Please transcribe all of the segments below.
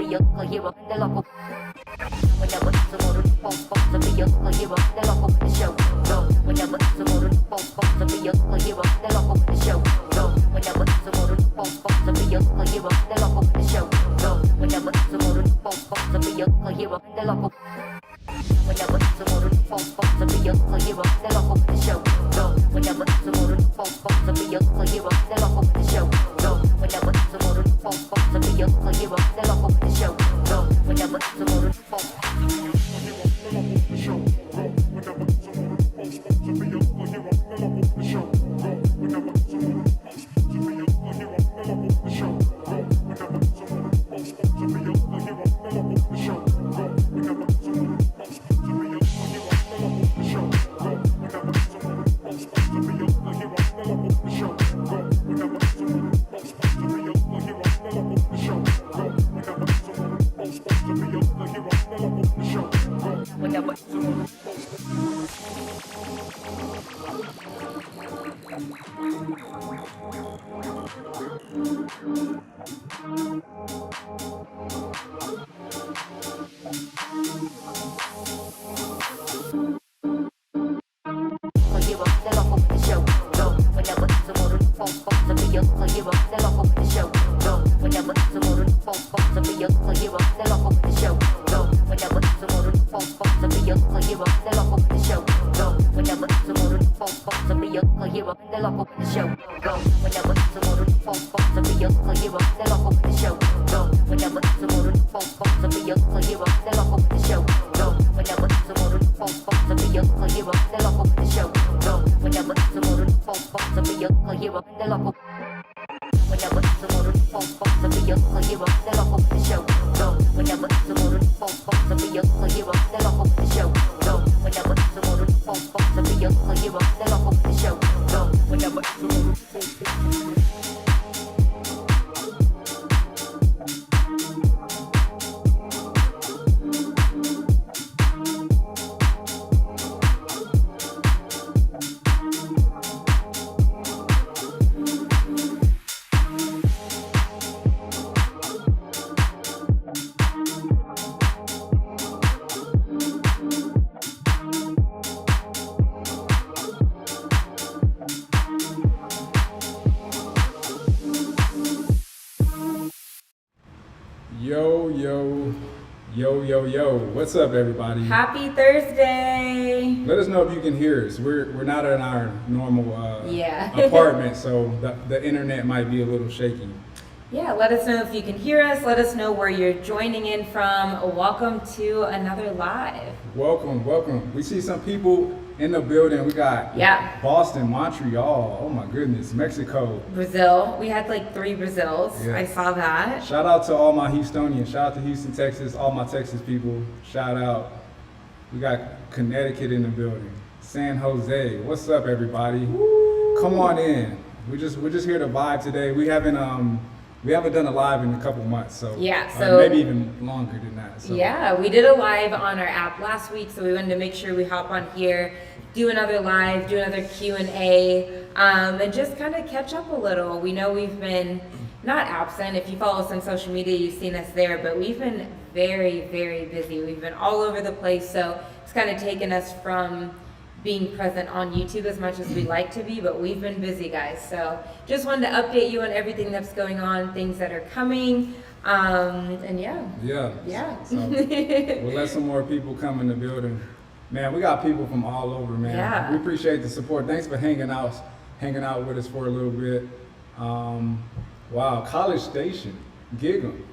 sabía que lleva de loco. Whenever tomorrow pop pop sabía que lleva de loco the show. Go. Whenever tomorrow pop pop sabía que lleva de loco the show. Go. Whenever tomorrow pop pop sabía que lleva de loco the show. Go. Whenever tomorrow pop pop sabía que lleva de loco. Whenever tomorrow pop pop sabía que lleva de loco the show. Go. Whenever tomorrow pop pop sabía que lleva de loco the show. Go. Whenever tomorrow pop pop sabía que lleva de loco the show. Go. Whenever tomorrow pop Yo, what's up everybody? Happy Thursday! Let us know if you can hear us. We're not in our normal apartment, so the internet might be a little shaky. Yeah, let us know if you can hear us. Let us know where you're joining in from. Welcome to another live. Welcome. We see some people in the building. We got Boston, Montreal, oh my goodness, Mexico. Brazil. We had like 3 Brazils. Yes. I saw that. Shout out to all my Houstonians. Shout out to Houston, Texas, all my Texas people. Shout out. We got Connecticut in the building. San Jose. What's up everybody? Woo. Come on in. We're just here to vibe today. We haven't done a live in a couple months, so maybe even longer than that. So. Yeah, we did a live on our app last week, so we wanted to make sure we hop on here, do another live, do another Q&A, and just kind of catch up a little. We know we've been not absent. If you follow us on social media, you've seen us there, but we've been very, very busy. We've been all over the place, so it's kind of taken us from being present on YouTube as much as we like to be, but we've been busy, guys. So just wanted to update you on everything that's going on, things that are coming, and So we'll let some more people come in the building. Man, we got people from all over, man. Yeah. We appreciate the support. Thanks for hanging out with us for a little bit. Wow, College Station, gig 'em.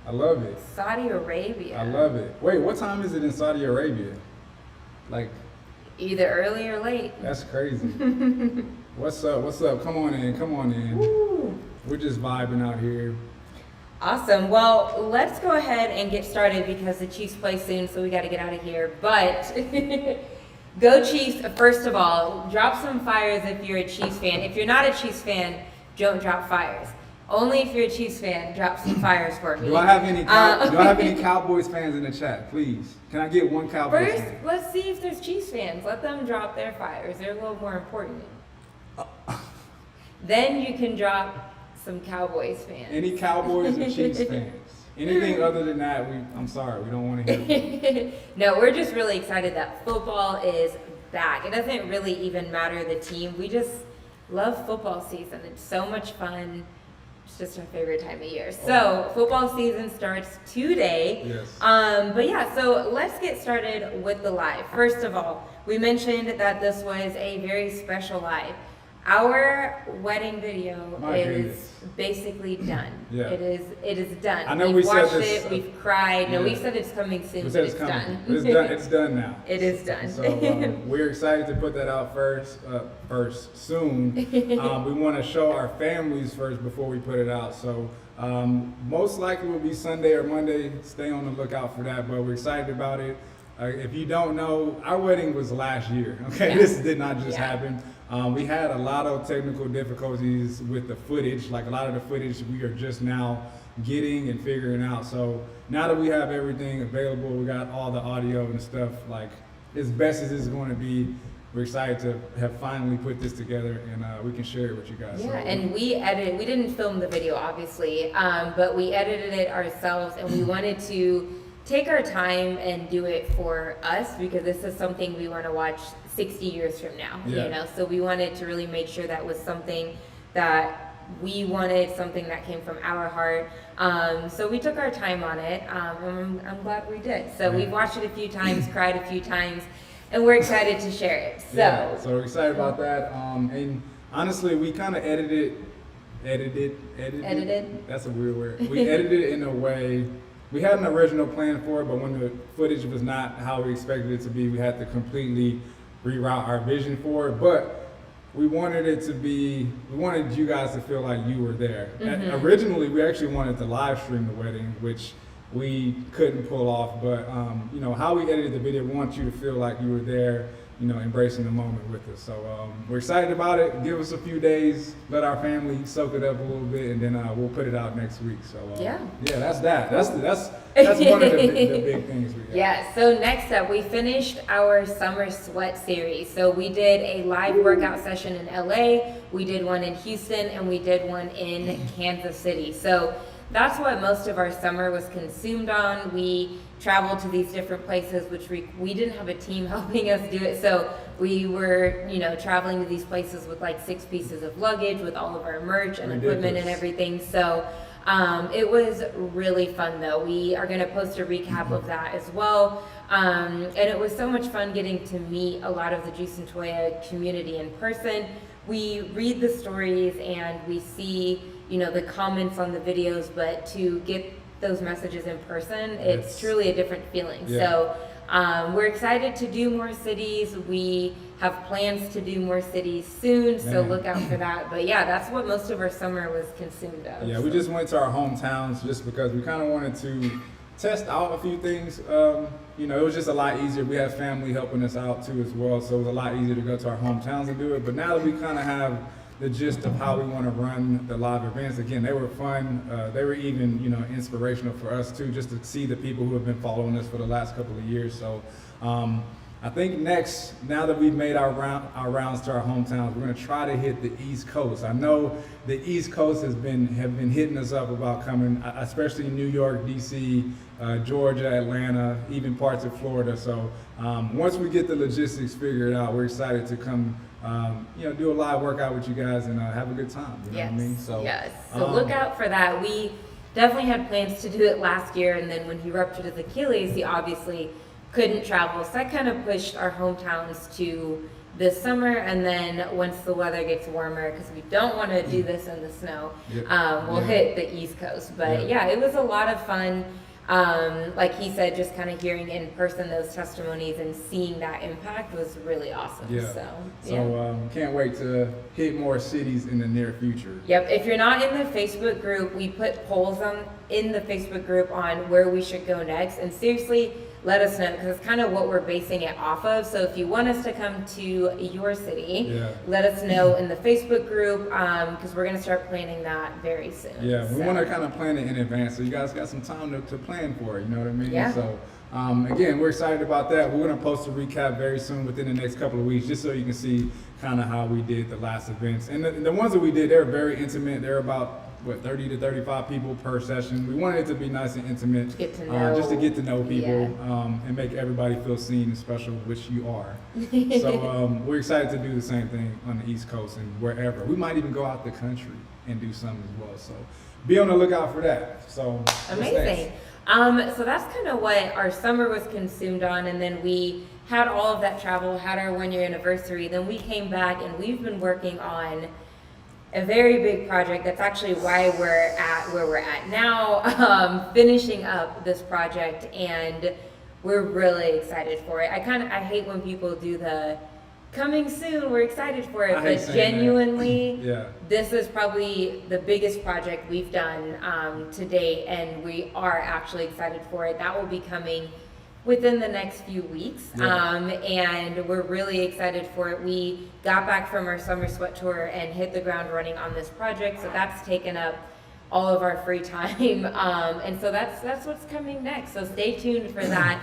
I love it. Saudi Arabia. I love it. Wait, what time is it in Saudi Arabia? Like, either early or late. That's crazy. What's up? Come on in. Woo. We're just vibing out here. Awesome. Well, let's go ahead and get started because the Chiefs play soon, so we got to get out of here. But go Chiefs. First of all, drop some fires if you're a Chiefs fan. If you're not a Chiefs fan, don't drop fires. Only if you're a Chiefs fan, drop some fires for me. Do I have any Cowboys fans in the chat, please? Can I get one Cowboys fan? First, let's see if there's Chiefs fans. Let them drop their fires. They're a little more important. Then you can drop some Cowboys fans. Any Cowboys or Chiefs fans? Anything other than that, I'm sorry, we don't want to hear. No, we're just really excited that football is back. It doesn't really even matter the team. We just love football season. It's so much fun. It's just our favorite time of year. So football season starts today. Yes. But yeah, so let's get started with the live. First of all, we mentioned that this was a very special live. Our wedding video is basically done. Yeah. It is done. I know we've we watched said this, it, we've cried. No, yeah. we said it's coming soon, We but said it's done. It's done now. It is done. So we're excited to put that out soon. We want to show our families first before we put it out. So most likely will be Sunday or Monday. Stay on the lookout for that. But we're excited about it. If you don't know, our wedding was last year. Okay, Yeah. This did not just happen. We had a lot of technical difficulties with the footage. Like a lot of the footage we are just now getting and figuring out. So now that we have everything available, we got all the audio and stuff, like as best as it's going to be, we're excited to have finally put this together, and we can share it with you guys. Yeah, So, and we didn't film the video obviously, but we edited it ourselves, and we wanted to take our time and do it for us because this is something we want to watch 60 years from now, you know, so we wanted to really make sure that was something that we wanted, something that came from our heart. So we took our time on it. I'm glad we did. So we've watched it a few times, cried a few times, and we're excited to share it. So, so we're excited about that. And honestly, we kind of edited. That's a weird word. We edited it in a way. We had an original plan for it, but when the footage was not how we expected it to be, we had to completely reroute our vision for it. But we wanted it to be, we wanted you guys to feel like you were there. Originally, we actually wanted to live stream the wedding, which we couldn't pull off. But you know, how we edited the video, we want you to feel like you were there, you know, embracing the moment with us. So we're excited about it. Give us a few days, let our family soak it up a little bit, and then we'll put it out next week. So that's that. That's one of the big things we got. Yeah, so next up, we finished our Summer Sweat series. So we did a live workout session in LA, we did one in Houston, and we did one in Kansas City. So that's what most of our summer was consumed on. We traveled to these different places, which we didn't have a team helping us do it. So we were, you know, traveling to these places with like 6 pieces of luggage with all of our merch and equipment and everything. So it was really fun though. We are going to post a recap of that as well. And it was so much fun getting to meet a lot of the Juice and Toya community in person. We read the stories and we see, you know, the comments on the videos, but to get those messages in person, it's truly a different feeling. So we're excited to do more cities. We have plans to do more cities soon, so look out for that. But yeah, that's what most of our summer was consumed of. Yeah, we just went to our hometowns just because we kind of wanted to test out a few things. You know, it was just a lot easier. We had family helping us out too as well, so it was a lot easier to go to our hometowns and do it. But now that we kind of have the gist of how we want to run the live events, again, they were fun. They were even, you know, inspirational for us too, just to see the people who have been following us for the last couple of years. So I think next, now that we've made our rounds to our hometowns, we're going to try to hit the East Coast. I know the East Coast have been hitting us up about coming, especially New York, DC, Georgia, Atlanta, even parts of Florida. So once we get the logistics figured out, we're excited to come, you know, do a live workout with you guys and have a good time. You know what I mean? So look out for that. We definitely had plans to do it last year, and then when he ruptured his Achilles, he obviously couldn't travel. So that kind of pushed our hometowns to this summer, and then once the weather gets warmer, because we don't want to do this in the snow, we'll hit the East Coast. But yeah, it was a lot of fun. Like he said, just kind of hearing in person those testimonies and seeing that impact was really awesome. So can't wait to hit more cities in the near future. Yep. If you're not in the Facebook group, we put polls in the Facebook group on where we should go next. And seriously, let us know, because it's kind of what we're basing it off of. So if you want us to come to your city, let us know in the Facebook group, because we're going to start planning that very soon. Yeah, we want to kind of plan it in advance, so you guys got some time to plan for it, you know what I mean? Yeah. So again, we're excited about that. We're going to post a recap very soon within the next couple of weeks, just so you can see kind of how we did the last events. And the ones that we did, they're very intimate. They're about 30 to 35 people per session. We wanted it to be nice and intimate, Get to know. just to get to know people, Yeah. and make everybody feel seen and special, which you are. So we're excited to do the same thing on the East Coast and wherever. We might even go out the country and do something as well. So be on the lookout for that. So Amazing. So that's kind of what our summer was consumed on, and then we had all of that travel, had our 1 year anniversary, then we came back and we've been working on a very big project. That's actually why we're at where we're at now, finishing up this project, and we're really excited for it. I hate when people do the coming soon, we're excited for it, but genuinely, this is probably the biggest project we've done to date, and we are actually excited for it. That will be coming within the next few weeks, and we're really excited for it. We got back from our summer sweat tour and hit the ground running on this project, so that's taken up all of our free time, and so that's what's coming next, so stay tuned for that.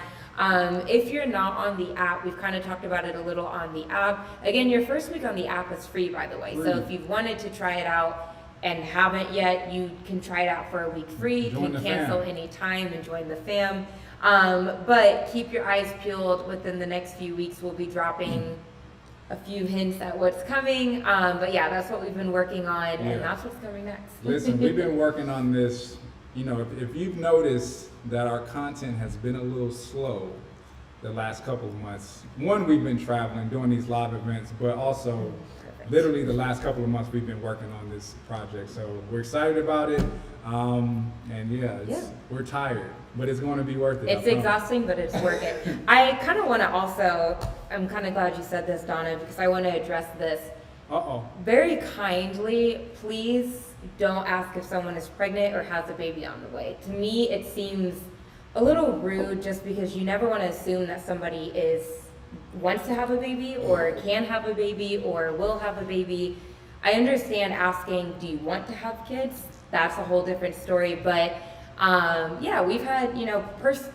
If you're not on the app, we've kind of talked about it a little on the app. Again, your first week on the app is free, by the way. So if you've wanted to try it out and haven't yet, you can try it out for a week free. You can cancel anytime and join the fam. But keep your eyes peeled. Within the next few weeks, we'll be dropping a few hints at what's coming. But yeah, that's what we've been working on, and that's what's coming next. Listen, we've been working on this. You know, if you've noticed that our content has been a little slow the last couple of months. One, we've been traveling, doing these live events, but also literally the last couple of months we've been working on this project. So we're excited about it. We're tired, but it's going to be worth it. It's exhausting, but it's worth it. I kind of want to also, I'm kind of glad you said this, Donna, because I want to address this. Very kindly, please don't ask if someone is pregnant or has a baby on the way. To me, it seems a little rude, just because you never want to assume that somebody wants to have a baby or can have a baby or will have a baby. I understand asking, do you want to have kids? That's a whole different story. But we've had,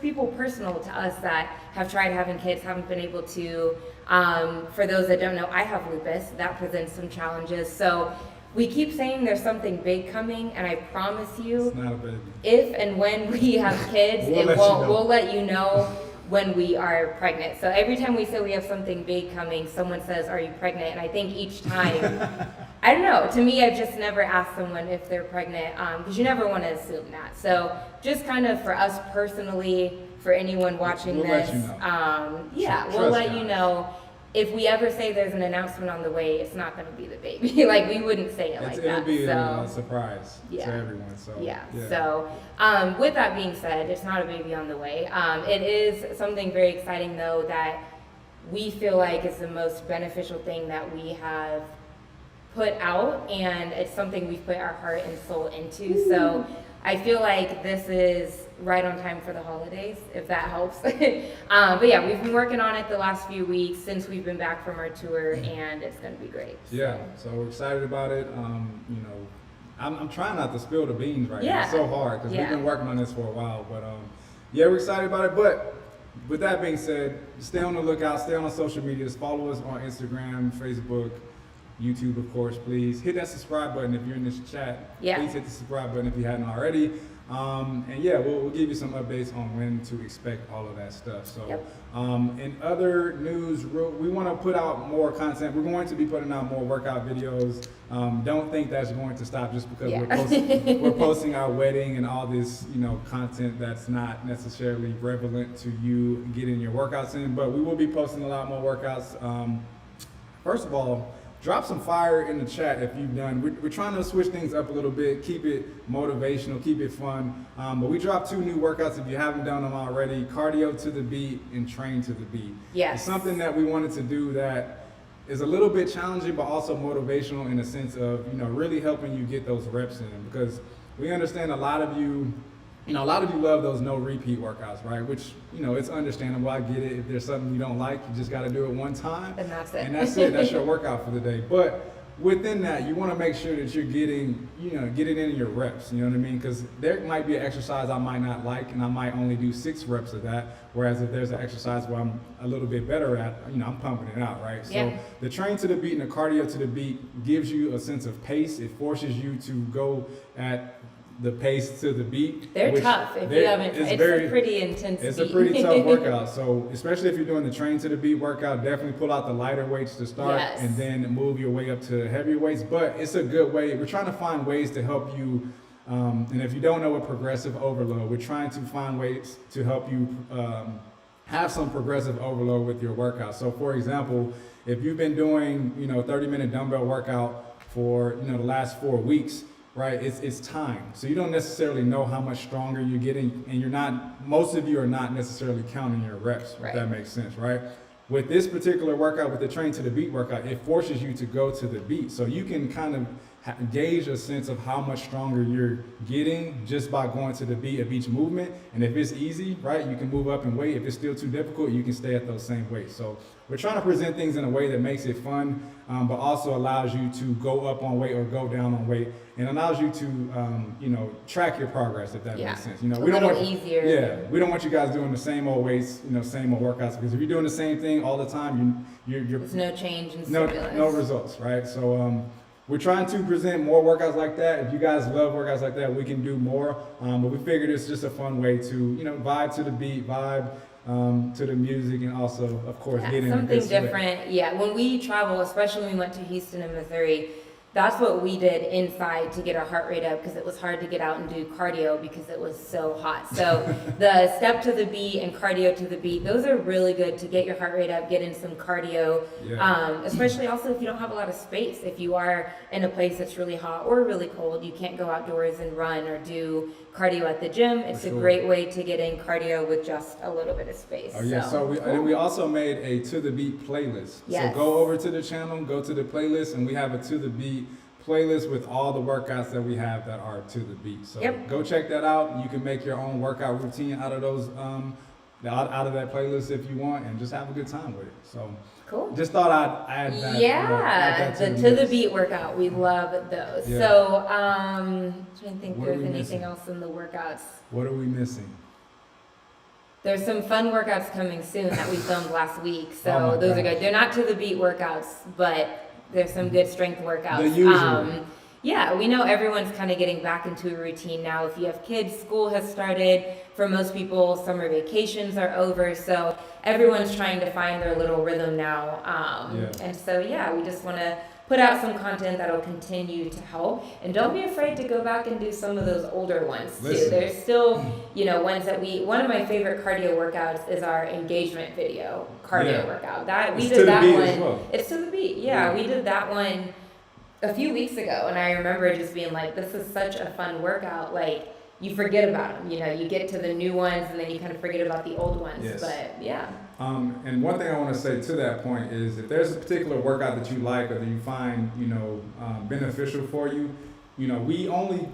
people personal to us that have tried having kids, haven't been able to. For those that don't know, I have lupus. That presents some challenges. So we keep saying there's something big coming, and I promise you, it's not a baby. If and when we have kids, we'll let you know when we are pregnant. So every time we say we have something big coming, someone says, "Are you pregnant?" And I think each time, I don't know, to me, I've just never asked someone if they're pregnant, because you never want to assume that. So just kind of for us personally, for anyone watching this, we'll let you know. If we ever say there's an announcement on the way, it's not going to be the baby. Like, we wouldn't say it like that. It'll be a surprise to everyone. So So with that being said, it's not a baby on the way. It is something very exciting, though, that we feel like is the most beneficial thing that we have put out, and it's something we've put our heart and soul into. So I feel like this is right on time for the holidays, if that helps. But yeah, we've been working on it the last few weeks since we've been back from our tour, and it's going to be great. So we're excited about it. I'm trying not to spill the beans right now. It's so hard because we've been working on this for a while. But we're excited about it. But with that being said, stay on the lookout, stay on our social medias, follow us on Instagram, Facebook, YouTube, of course. Please hit that subscribe button if you're in this chat. Please hit the subscribe button if you hadn't already. We'll give you some updates on when to expect all of that stuff. So in other news, we want to put out more content. We're going to be putting out more workout videos. Don't think that's going to stop just because we're posting our wedding and all this content that's not necessarily relevant to you getting your workouts in, but we will be posting a lot more workouts. First of all, drop some fire in the chat if you've done. We're trying to switch things up a little bit, keep it motivational, keep it fun. But we dropped 2 new workouts if you haven't done them already: cardio to the beat and train to the beat. It's something that we wanted to do that is a little bit challenging, but also motivational in the sense of really helping you get those reps in, because we understand a lot of you love those no repeat workouts, right? Which, it's understandable. I get it. If there's something you don't like, you just got to do it one time. And that's it. And that's it. That's your workout for the day. But within that, you want to make sure that you're getting in your reps, you know what I mean? Because there might be an exercise I might not like, and I might only do 6 reps of that. Whereas if there's an exercise where I'm a little bit better at, I'm pumping it out, right? So the train to the beat and the cardio to the beat gives you a sense of pace. It forces you to go at the pace to the beat. They're tough. If you haven't, it's a pretty intense It's beat. a pretty tough workout. So especially if you're doing the train to the beat workout, definitely pull out the lighter weights to start and then move your way up to heavier weights. But it's a good way. We're trying to find ways to help you. And if you don't know what progressive overload, we're trying to find ways to help you have some progressive overload with your workout. So for example, if you've been doing, 30-minute dumbbell workout for, the last 4 weeks, right? It's time. So you don't necessarily know how much stronger you're getting, and most of you are not necessarily counting your reps, if that makes sense, right? With this particular workout, with the train to the beat workout, it forces you to go to the beat. So you can kind of gauge a sense of how much stronger you're getting just by going to the beat of each movement. And if it's easy, right, you can move up in weight. If it's still too difficult, you can stay at those same weights. So we're trying to present things in a way that makes it fun, but also allows you to go up on weight or go down on weight, and allows you to, track your progress, if that makes sense. We don't want easier. Yeah, we don't want you guys doing the same old weights, same old workouts, because if you're doing the same thing all the time, you're there's no change in stimulus. No results, right? So we're trying to present more workouts like that. If you guys love workouts like that, we can do more. But we figured it's just a fun way to, vibe to the beat, vibe to the music, and also, of course, getting something different. Yeah, when we travel, especially when we went to Houston and Missouri, that's what we did inside to get our heart rate up, because it was hard to get out and do cardio because it was so hot. So the step to the beat and cardio to the beat, those are really good to get your heart rate up, get in some cardio, especially also if you don't have a lot of space. If you are in a place that's really hot or really cold, you can't go outdoors and run or do cardio at the gym. It's a great way to get in cardio with just a little bit of space. Oh yeah, so we also made a To The Beat playlist. So go over to the channel, go to the playlist, and we have a To The Beat playlist with all the workouts that we have that are to the beat. So go check that out. You can make your own workout routine out of those out of that playlist if you want, and just have a good time with it. So cool. Just thought I'd add that. Yeah, the To The Beat workout. We love those. Yeah. So I'm trying to think if there's anything else in the workouts. What are we missing? There's some fun workouts coming soon that we filmed last week. So those are good. They're not To The Beat workouts, but there's some good strength workouts. The usual. Yeah, we know everyone's kind of getting back into a routine now. If you have kids, school has started. For most people, summer vacations are over. So everyone's trying to find their little rhythm now. And so, we just want to put out some content that'll continue to help. And don't be afraid to go back and do some of those older ones too. There's still, ones that one of my favorite cardio workouts is our engagement video cardio workout. We did that one. Well. It's To The Beat. Yeah, we did that one a few weeks ago, and I remember just being like, this is such a fun workout. Like, you forget about them, you get to the new ones and then you kind of forget about the old ones. But and one thing I want to say to that point is, if there's a particular workout that you like or that you find beneficial for you, we only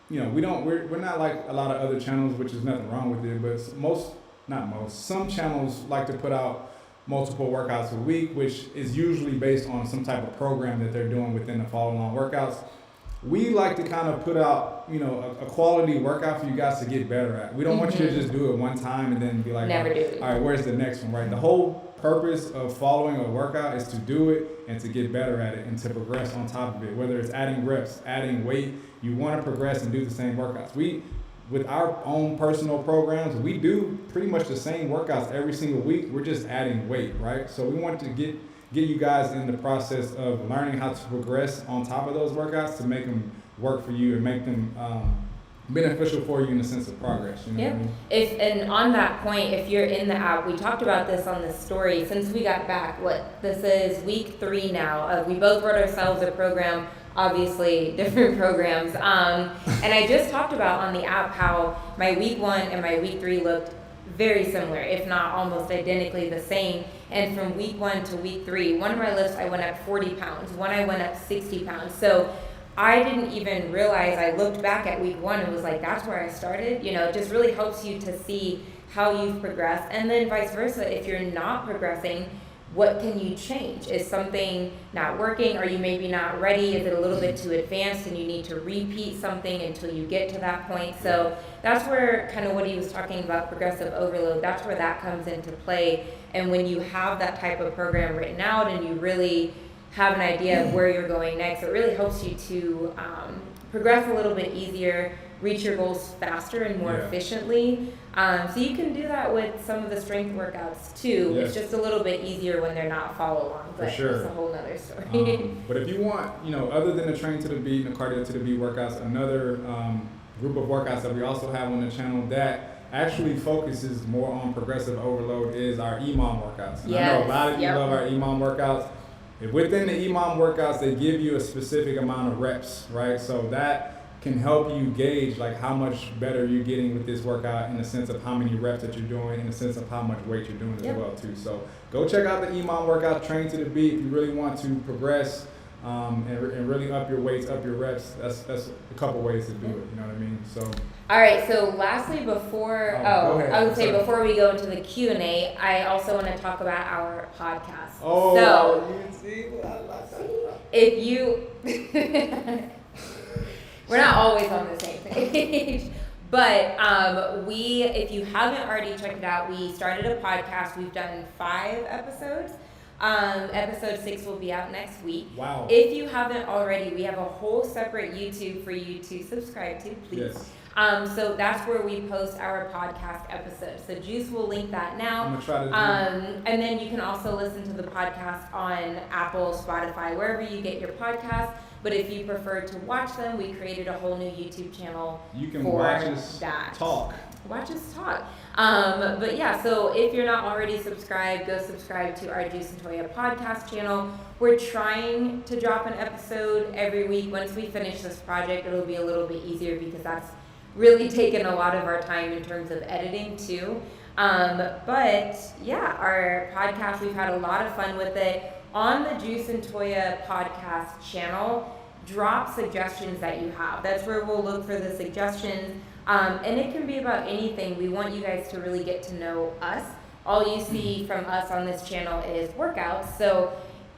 we're not like a lot of other channels, which is nothing wrong with it, but some channels like to put out multiple workouts a week, which is usually based on some type of program that they're doing within the follow-along workouts. We like to kind of put out, a quality workout for you guys to get better at. We don't want you to just do it one time and then be like, all right, where's the next one, right? The whole purpose of following a workout is to do it and to get better at it and to progress on top of it. Whether it's adding reps, adding weight, you want to progress and do the same workouts. With our own personal programs, we do pretty much the same workouts every single week. We're just adding weight, right? So we want to get you guys in the process of learning how to progress on top of those workouts to make them work for you and make them beneficial for you in the sense of progress. What I mean? And on that point, if you're in the app, we talked about this on the story since we got back. This is week 3 now. We both wrote ourselves a program. Obviously different programs. And I just talked about on the app how my week 1 and my week 3 looked very similar, if not almost identically the same. And from week 1 to week 3, one of my lifts I went up 40 pounds, one I went up 60 pounds. So I didn't even realize, I looked back at week 1 and was like, that's where I started. It just really helps you to see how you've progressed. And then vice versa, if you're not progressing, what can you change? Is something not working? Are you maybe not ready? Is it a little bit too advanced and you need to repeat something until you get to that point? So that's where kind of what he was talking about, progressive overload, that's where that comes into play. And when you have that type of program written out and you really have an idea of where you're going next, it really helps you to progress a little bit easier, reach your goals faster and more efficiently. So you can do that with some of the strength workouts too. It's just a little bit easier when they're not follow along, but that's a whole nother story. But if you want, other than the train to the beat and the cardio to the beat workouts, another group of workouts that we also have on the channel that actually focuses more on progressive overload is our EMOM workouts. And I know a lot of you love our EMOM workouts. Within the EMOM workouts, they give you a specific amount of reps, right? So that can help you gauge like how much better you're getting with this workout in the sense of how many reps that you're doing, in the sense of how much weight you're doing as well too. So go check out the EMOM workout, train to the beat, if you really want to progress and really up your weights, up your reps. That's a couple ways to do it, you know what I mean? So all right, so lastly, before I would say before we go into the Q&A, I also want to talk about our podcast. If you we're not always on the same page, but if you haven't already checked it out, we started a podcast. We've done 5 episodes. Episode 6 will be out next week. Wow. If you haven't already, we have a whole separate YouTube for you to subscribe to, please. Yes. So that's where we post our podcast episodes. So Juice will link that now. I'm gonna try to do and then you can also listen to the podcast on Apple, Spotify, wherever you get your podcasts. But if you prefer to watch them, we created a whole new YouTube channel. You can for watch us that. talk. Watch us talk. But yeah, so if you're not already subscribed, go subscribe to our Juice and Toya podcast channel. We're trying to drop an episode every week. Once we finish this project, it'll be a little bit easier because that's really taken a lot of our time in terms of editing too. But yeah, our podcast, we've had a lot of fun with it. On the Juice and Toya podcast channel, drop suggestions that you have. That's where we'll look for the suggestions. And it can be about anything. We want you guys to really get to know us. All you see from us on this channel is workouts. So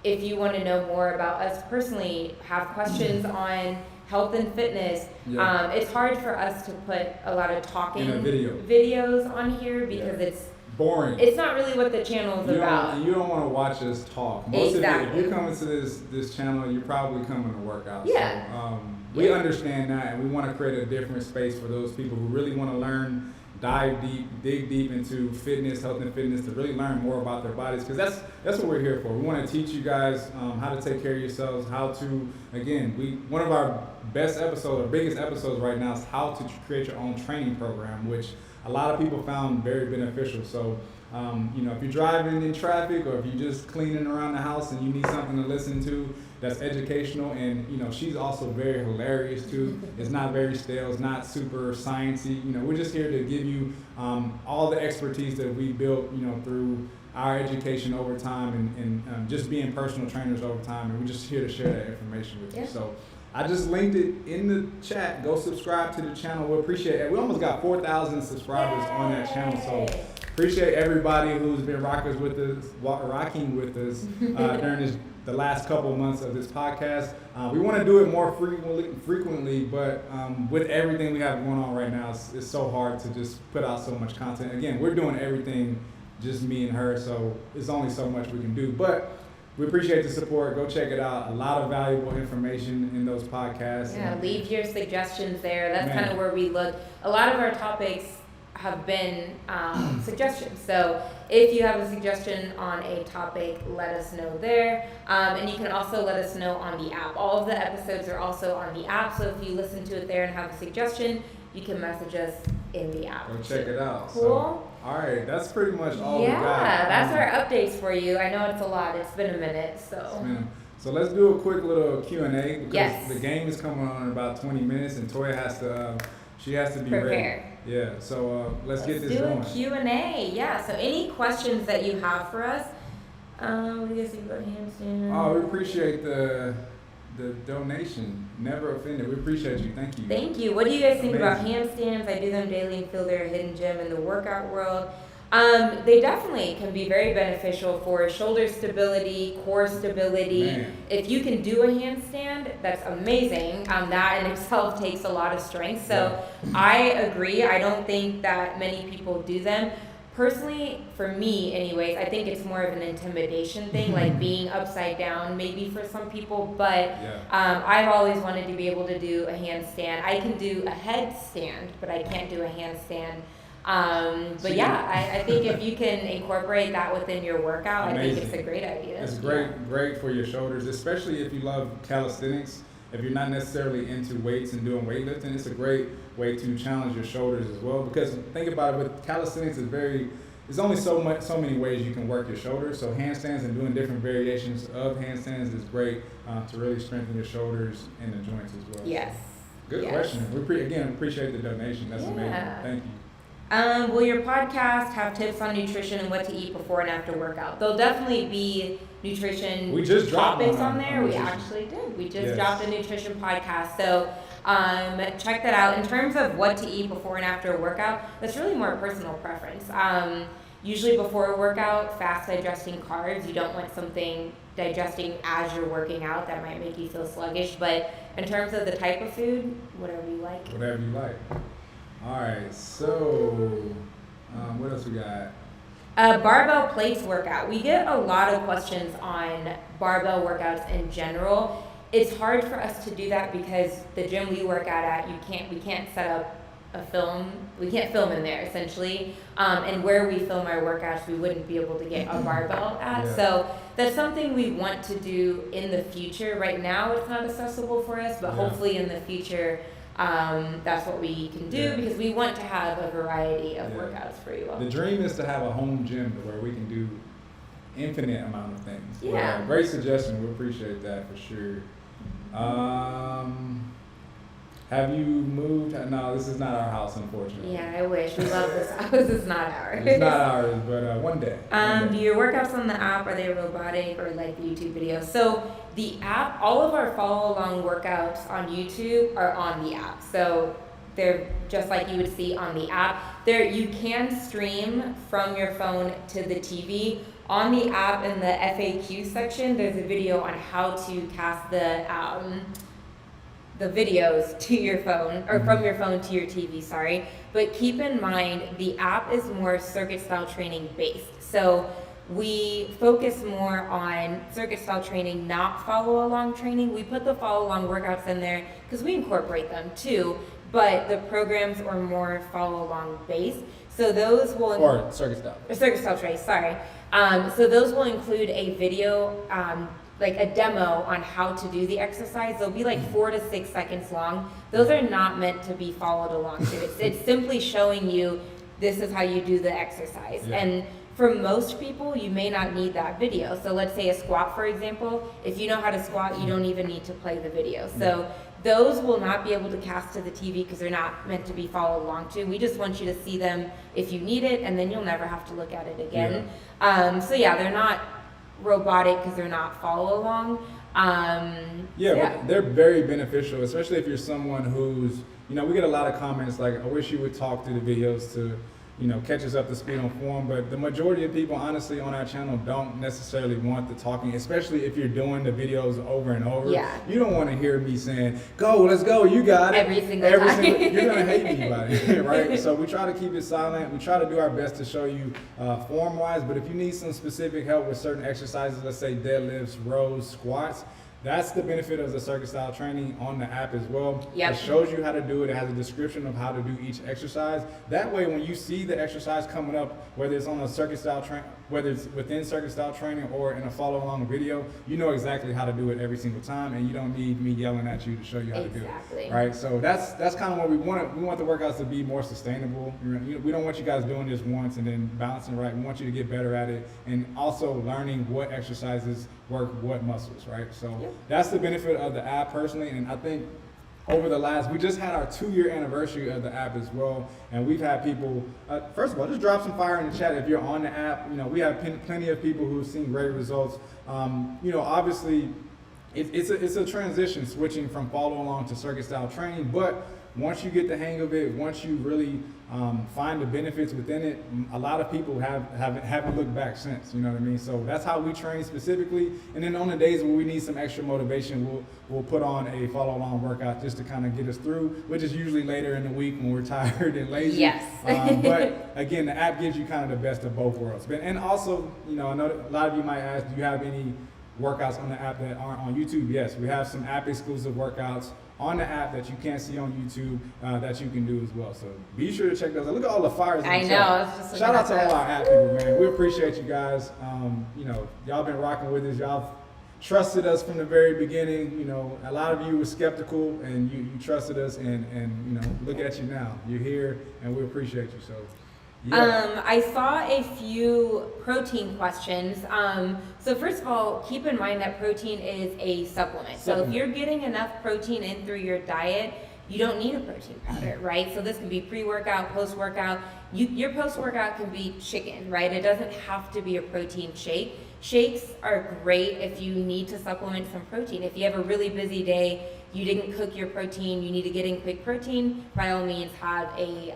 if you want to know more about us personally, have questions on health and fitness, it's hard for us to put a lot of talking videos on here because it's boring. It's not really what the channel is about. You don't want to watch us talk. Most of you, if you're coming to this channel, you're probably coming to work out. Yeah. So, we understand that, and we want to create a different space for those people who really want to learn, dive deep, dig deep into fitness, health and fitness, to really learn more about their bodies, because that's what we're here for. We want to teach you guys how to take care of yourselves, how to, again, one of our best episodes, or biggest episodes right now is how to create your own training program, which a lot of people found very beneficial. So, if you're driving in traffic, or if you're just cleaning around the house and you need something to listen to that's educational, and she's also very hilarious too. It's not very stale, it's not super sciencey. We're just here to give you all the expertise that we built, through our education over time and just being personal trainers over time, and we're just here to share that information with you. So I just linked it in the chat. Go subscribe to the channel. We appreciate it. We almost got 4,000 subscribers on that channel. So appreciate everybody who's been rocking with us during the last couple of months of this podcast. We want to do it more frequently, but with everything we have going on right now, it's so hard to just put out so much content. Again, we're doing everything just me and her, so it's only so much we can do. But we appreciate the support. Go check it out. A lot of valuable information in those podcasts. Yeah, leave your suggestions there. That's kind of where we look. A lot of our topics have been suggestions. So if you have a suggestion on a topic, let us know there. And you can also let us know on the app. All of the episodes are also on the app. So if you listen to it there and have a suggestion, you can message us in the app. Go check it out. Cool. So, all right, that's pretty much all we got. Yeah, that's our updates for you. I know it's a lot. It's been a minute, so. So let's do a quick little Q&A because the game is coming on in about 20 minutes, and Toya has to be prepared. ready. Yeah, so let's get this going. Let's do a Q&A. Yeah, so any questions that you have for us? What do you guys think about handstands? Oh, we appreciate the donation. Never offended. We appreciate you. Thank you. Thank you. What do you guys think about handstands? I do them daily and feel they're a hidden gem in the workout world. They definitely can be very beneficial for shoulder stability, core stability. Man. If you can do a handstand, that's amazing. That in itself takes a lot of strength. So I agree. I don't think that many people do them. Personally, for me anyways, I think it's more of an intimidation thing, like being upside down maybe for some people, but I've always wanted to be able to do a handstand. I can do a headstand, but I can't do a handstand. But yeah, I think if you can incorporate that within your workout, I think it's a great idea. It's great for your shoulders, especially if you love calisthenics. If you're not necessarily into weights and doing weightlifting, it's a great way to challenge your shoulders as well. Because think about it, with calisthenics, there's only so many ways you can work your shoulders. So handstands and doing different variations of handstands is great to really strengthen your shoulders and the joints as well. Yes. Good question. We appreciate the donation. That's amazing. Thank you. Will your podcast have tips on nutrition and what to eat before and after workout? There'll definitely be nutrition topics on there. We actually did. We just dropped a nutrition podcast. So check that out. In terms of what to eat before and after a workout, that's really more personal preference. Usually before a workout, fast digesting carbs. You don't want something digesting as you're working out. That might make you feel sluggish. But in terms of the type of food, whatever you like. Whatever you like. All right, so what else we got? Barbell plates workout. We get a lot of questions on barbell workouts in general. It's hard for us to do that because the gym we work out at, we can't set up a film. We can't film in there essentially. And where we film our workouts, we wouldn't be able to get a barbell at. Yeah. So that's something we want to do in the future. Right now, it's not accessible for us, but hopefully in the future, that's what we can do because we want to have a variety of workouts for you all. The dream is to have a home gym where we can do infinite amount of things. Yeah. Great suggestion. We appreciate that for sure. Have you moved? No, this is not our house, unfortunately. Yeah, I wish. We love this house. It's not ours. It's not ours, but one day. Do your workouts on the app, are they robotic or like the YouTube videos? So the app, all of our follow along workouts on YouTube are on the app. So they're just like you would see on the app. There, you can stream from your phone to the TV. On the app in the FAQ section, there's a video on how to cast the videos to your phone, or from your phone to your TV, sorry. But keep in mind, the app is more circuit style training based. So we focus more on circuit style training, not follow along training. We put the follow along workouts in there because we incorporate them too, but the programs are more follow along based. So those will or circuit style training, sorry. So those will include a video, like a demo on how to do the exercise. They'll be like 4 to 6 seconds long. Those are not meant to be followed along to. It's simply showing you this is how you do the exercise. Yeah. And for most people, you may not need that video. So let's say a squat, for example. If you know how to squat, you don't even need to play the video. So those will not be able to cast to the TV because they're not meant to be followed along to. We just want you to see them if you need it, and then you'll never have to look at it again. So yeah, they're not robotic because they're not follow along. But they're very beneficial, especially if you're someone who's, we get a lot of comments like, I wish you would talk through the videos to, catch us up to speed on form, but the majority of people, honestly, on our channel don't necessarily want the talking, especially if you're doing the videos over and over. Yeah. You don't want to hear me saying, go, let's go, you got it. Every single time. You're going to hate me about it, right? So we try to keep it silent. We try to do our best to show you form-wise, but if you need some specific help with certain exercises, let's say deadlifts, rows, squats, that's the benefit of the circuit style training on the app as well. Yep. It shows you how to do it. It has a description of how to do each exercise. That way, when you see the exercise coming up, whether it's on a circuit style whether it's within circuit style training or in a follow along video, you know exactly how to do it every single time, and you don't need me yelling at you to show you how to do it. Right? So that's kind of what we want. We want the workouts to be more sustainable. We don't want you guys doing this once and then bouncing right. We want you to get better at it, and also learning what exercises work what muscles, right? So that's the benefit of the app personally, and I think over the we just had our 2-year anniversary of the app as well, and we've had people, first of all, just drop some fire in the chat if you're on the app. We have plenty of people who've seen great results. Obviously, it's a transition switching from follow along to circuit style training, but once you get the hang of it, once you really find the benefits within it, a lot of people haven't looked back since, you know what I mean? So that's how we train specifically. And then on the days where we need some extra motivation, we'll put on a follow along workout just to kind of get us through, which is usually later in the week when we're tired and lazy. Yes. But again, the app gives you kind of the best of both worlds. And also, you know, I know a lot of you might ask, do you have any workouts on the app that aren't on YouTube? Yes, we have some app exclusive workouts on the app that you can't see on YouTube that you can do as well. So be sure to check those out. Look at all the fires in the chat. I know. It's just shout out to all our app people, man. We appreciate you guys. You know, y'all been rocking with us. Y'all trusted us from the very beginning. You know, a lot of you were skeptical and you trusted us, and you know, look at you now. You're here and we appreciate you. So yeah. I saw a few protein questions. So first of all, keep in mind that protein is a supplement. So if you're getting enough protein in through your diet, you don't need a protein powder, right? So this can be pre-workout, post-workout. Your post-workout can be chicken, right? It doesn't have to be a protein shake. Shakes are great if you need to supplement some protein. If you have a really busy day, you didn't cook your protein, you need to get in quick protein, by all means have a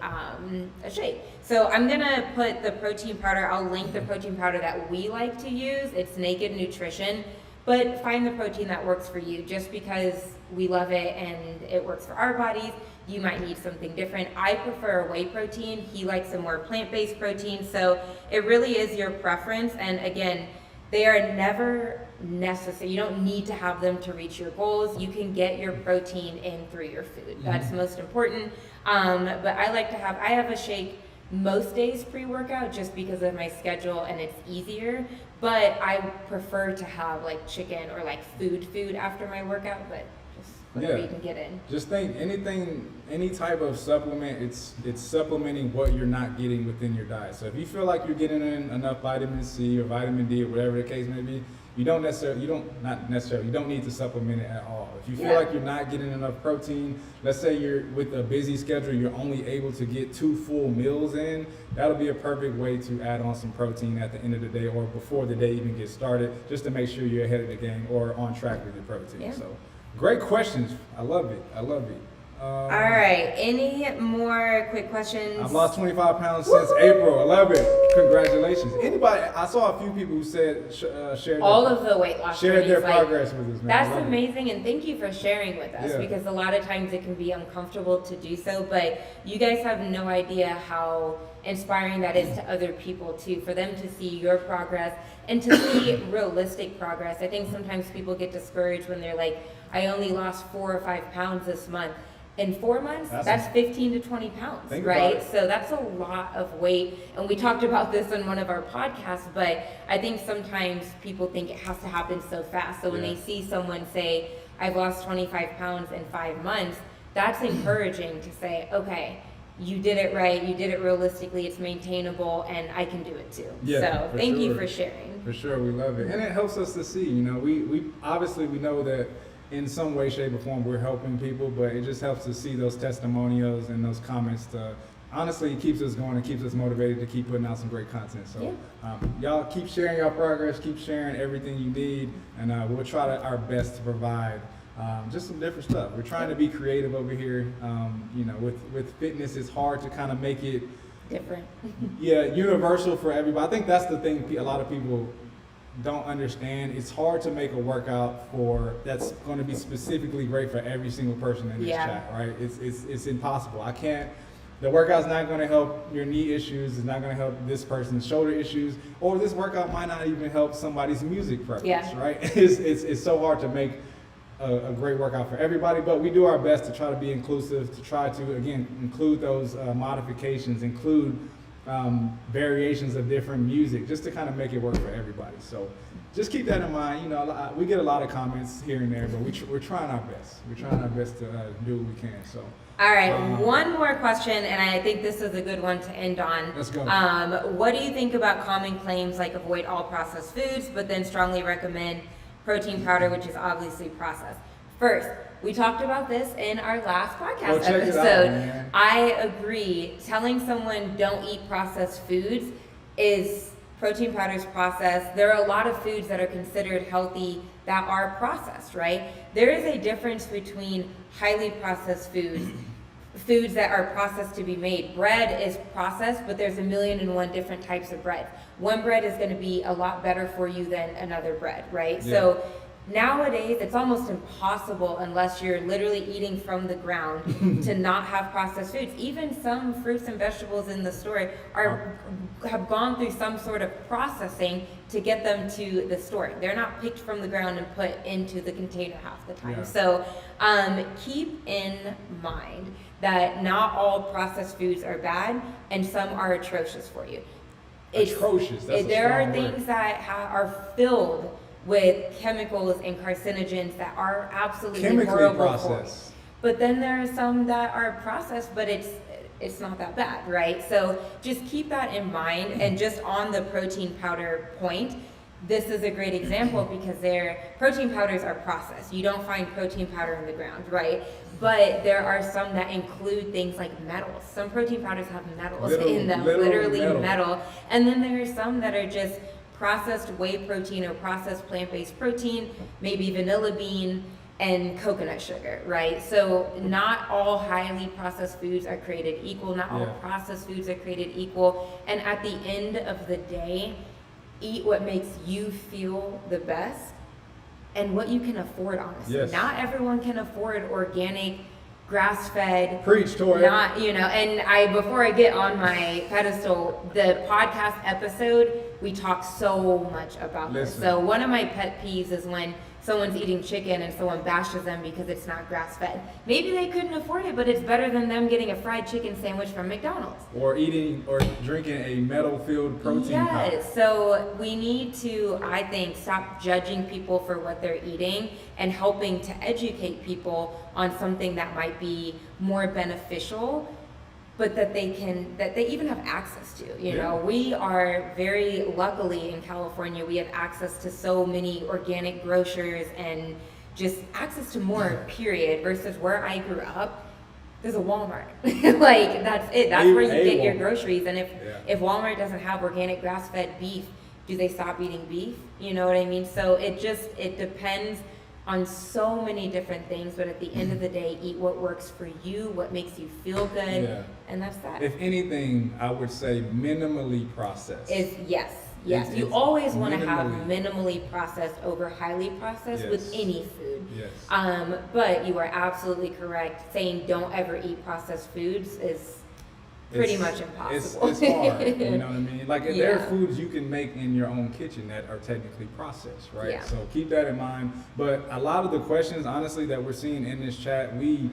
shake. So I'm gonna put the protein powder, I'll link the protein powder that we like to use. It's Naked Nutrition, but find the protein that works for you. Just because we love it and it works for our bodies, you might need something different. I prefer whey protein. He likes a more plant-based protein. So it really is your preference. And again, they are never necessary. You don't need to have them to reach your goals. You can get your protein in through your food. That's most important. But I have a shake most days pre-workout just because of my schedule and it's easier. But I prefer to have like chicken or like food after my workout, but just whatever you can get in. Just think any type of supplement, it's supplementing what you're not getting within your diet. So if you feel like you're getting in enough vitamin C or vitamin D or whatever the case may be, you don't need to supplement it at all. If you feel like you're not getting enough protein, let's say you're with a busy schedule, you're only able to get 2 full meals in, that'll be a perfect way to add on some protein at the end of the day or before the day even gets started, just to make sure you're ahead of the game or on track with your protein. Yeah. So great questions. I love it. All right. Any more quick questions? I've lost 25 pounds since April. I love it. Congratulations. Anybody? I saw a few people who said shared all of the weight loss shared their journeys, progress with us. Man. That's amazing, and thank you for sharing with us because a lot of times it can be uncomfortable to do so, but you guys have no idea how inspiring that is to other people too, for them to see your progress and to see realistic progress. I think sometimes people get discouraged when they're like, I only lost 4 or 5 pounds this month. In 4 months, that's 15 to 20 pounds, right? So that's a lot of weight. And we talked about this in one of our podcasts, but I think sometimes people think it has to happen so fast. So when they see someone say, I've lost 25 pounds in 5 months, that's encouraging to say, okay, you did it right, you did it realistically, it's maintainable, and I can do it too. So thank you for sharing. For sure, we love it. And it helps us to see, you know, we obviously we know that in some way, shape, or form, we're helping people, but it just helps to see those testimonials and those comments. Honestly, it keeps us going and keeps us motivated to keep putting out some great content. So y'all keep sharing your progress, keep sharing everything you need, and we'll try our best to provide just some different stuff. We're trying to be creative over here. You know, with fitness, it's hard to kind of make it different. Universal for everybody. I think that's the thing a lot of people don't understand. It's hard to make a workout that's going to be specifically great for every single person in this chat, right? It's impossible. The workout's not going to help your knee issues. It's not going to help this person's shoulder issues, or this workout might not even help somebody's music preference, right? It's so hard to make a great workout for everybody, but we do our best to try to be inclusive, to try to, again, include those modifications, include variations of different music, just to kind of make it work for everybody. So just keep that in mind. You know, we get a lot of comments here and there, but we're trying our best. We're trying our best to do what we can. So. All right, one more question, and I think this is a good one to end on. Let's go. What do you think about common claims like avoid all processed foods, but then strongly recommend protein powder, which is obviously processed? First, we talked about this in our last podcast episode. I agree. Telling someone don't eat processed foods is protein powders processed. There are a lot of foods that are considered healthy that are processed, right? There is a difference between highly processed foods, foods that are processed to be made. Bread is processed, but there's 1,000,001 different types of bread. One bread is going to be a lot better for you than another bread, right? Yeah. So nowadays, it's almost impossible unless you're literally eating from the ground to not have processed foods. Even some fruits and vegetables in the store have gone through some sort of processing to get them to the store. They're not picked from the ground and put into the container half the time. Yeah. So keep in mind that not all processed foods are bad, and some are atrocious for you. Atrocious. That's a there are strong word. things that are filled with chemicals and carcinogens that are absolutely Chemically horrible processed. for you. But then there are some that are processed, but it's not that bad, right? So just keep that in mind. And just on the protein powder point, this is a great example because protein powders are processed. You don't find protein powder in the ground, right? But there are some that include things like metals. Some protein powders have metals in them, literally metal. And then there are some that are just processed whey protein or processed plant-based protein, maybe vanilla bean and coconut sugar, right? So not all highly processed foods are created equal. Not all processed foods are created equal. And at the end of the day, eat what makes you feel the best and what you can afford, honestly. Yes. Not everyone can afford organic, grass-fed. Preach, Toya. Not, and before I get on my pedestal, the podcast episode, we talk so much about this. So one of my pet peeves is when someone's eating chicken and someone bashes them because it's not grass-fed. Maybe they couldn't afford it, but it's better than them getting a fried chicken sandwich from McDonald's. Or eating or drinking a metal-filled protein powder. Yes, so we need to, I think, stop judging people for what they're eating and helping to educate people on something that might be more beneficial, but that they even have access to. You know, we are very luckily in California, we have access to so many organic grocers and just access to more, period, versus where I grew up. There's a Walmart. Like, that's it. That's where you get your groceries. And if Walmart doesn't have organic grass-fed beef, do they stop eating beef? You know what I mean? So it depends on so many different things, but at the end of the day, eat what works for you, what makes you feel good, and that's that. If anything, I would say minimally processed. Yes. You always want to have minimally processed over highly processed with any food. Yes. But you are absolutely correct. Saying don't ever eat processed foods is pretty much impossible. It's hard, you know what I mean? Like, there are foods you can make in your own kitchen that are technically processed, right? Yeah. So keep that in mind. But a lot of the questions, honestly, that we're seeing in this chat, we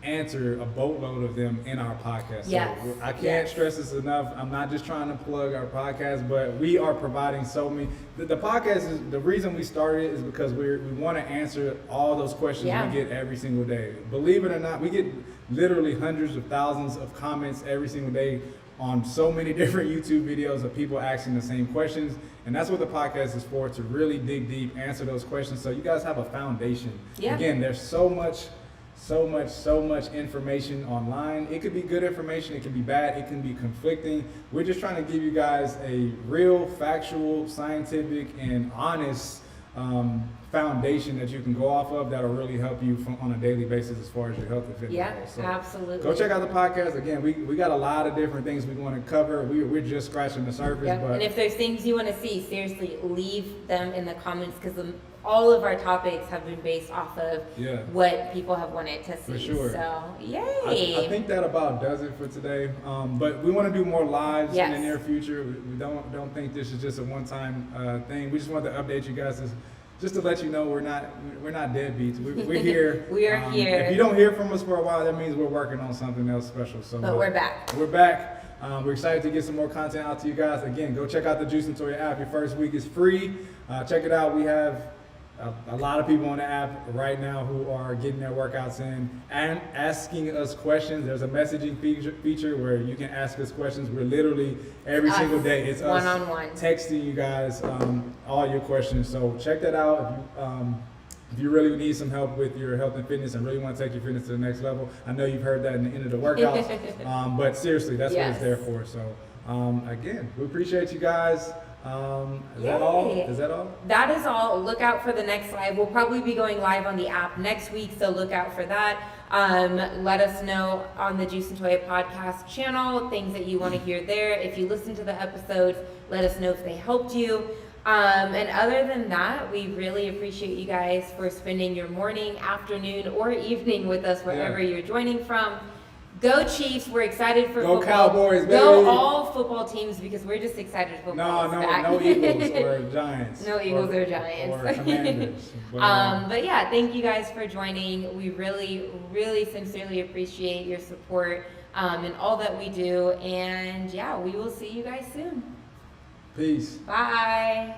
answer a boatload of them in our podcast. Yes. So I can't stress this enough. I'm not just trying to plug our podcast, but we are providing so many. The podcast is the reason we started is because we want to answer all those questions we get every single day. Believe it or not, we get literally hundreds of thousands of comments every single day on so many different YouTube videos of people asking the same questions. And that's what the podcast is for, to really dig deep, answer those questions, so you guys have a foundation. Again, there's so much information online. It could be good information, it can be bad, it can be conflicting. We're just trying to give you guys a real, factual, scientific, and honest foundation that you can go off of that'll really help you on a daily basis as far as your health and fitness goes. So absolutely. Go check out the podcast. Again, we got a lot of different things we want to cover. We're just scratching the surface. But and if there's things you want to see, seriously, leave them in the comments, because all of our topics have been based off of what people have wanted to see. For sure. So, yay! I think that about does it for today. But we want to do more lives in the near future. We don't think this is just a one-time thing. We just want to update you guys just to let you know we're not deadbeats. We're here. We are here. If you don't hear from us for a while, that means we're working on something else special. So, but we're back. We're back. We're excited to get some more content out to you guys. Again, go check out the Juice and Toya app. Your first week is free. Check it out. We have a lot of people on the app right now who are getting their workouts in and asking us questions. There's a messaging feature where you can ask us questions. We're literally every single day, it's us one-on-one texting you guys all your questions. So check that out. If you really need some help with your health and fitness and really want to take your fitness to the next level, I know you've heard that in the end of the workouts, but seriously, that's what it's there for. So again, we appreciate you guys. Is that all? Yay. Is that all? That is all. Look out for the next live. We'll probably be going live on the app next week, so look out for that. Let us know on the Juice and Toya podcast channel things that you want to hear there. If you listen to the episodes, let us know if they helped you. And other than that, we really appreciate you guys for spending your morning, afternoon, or evening with us wherever you're joining from. Go Chiefs! We're excited for Go football. Cowboys, baby! Go all football teams because we're just excited football is back. No Eagles or Giants. No Eagles or Giants. Or Commanders. But yeah, thank you guys for joining. We really, really sincerely appreciate your support and all that we do. And yeah, we will see you guys soon. Peace. Bye.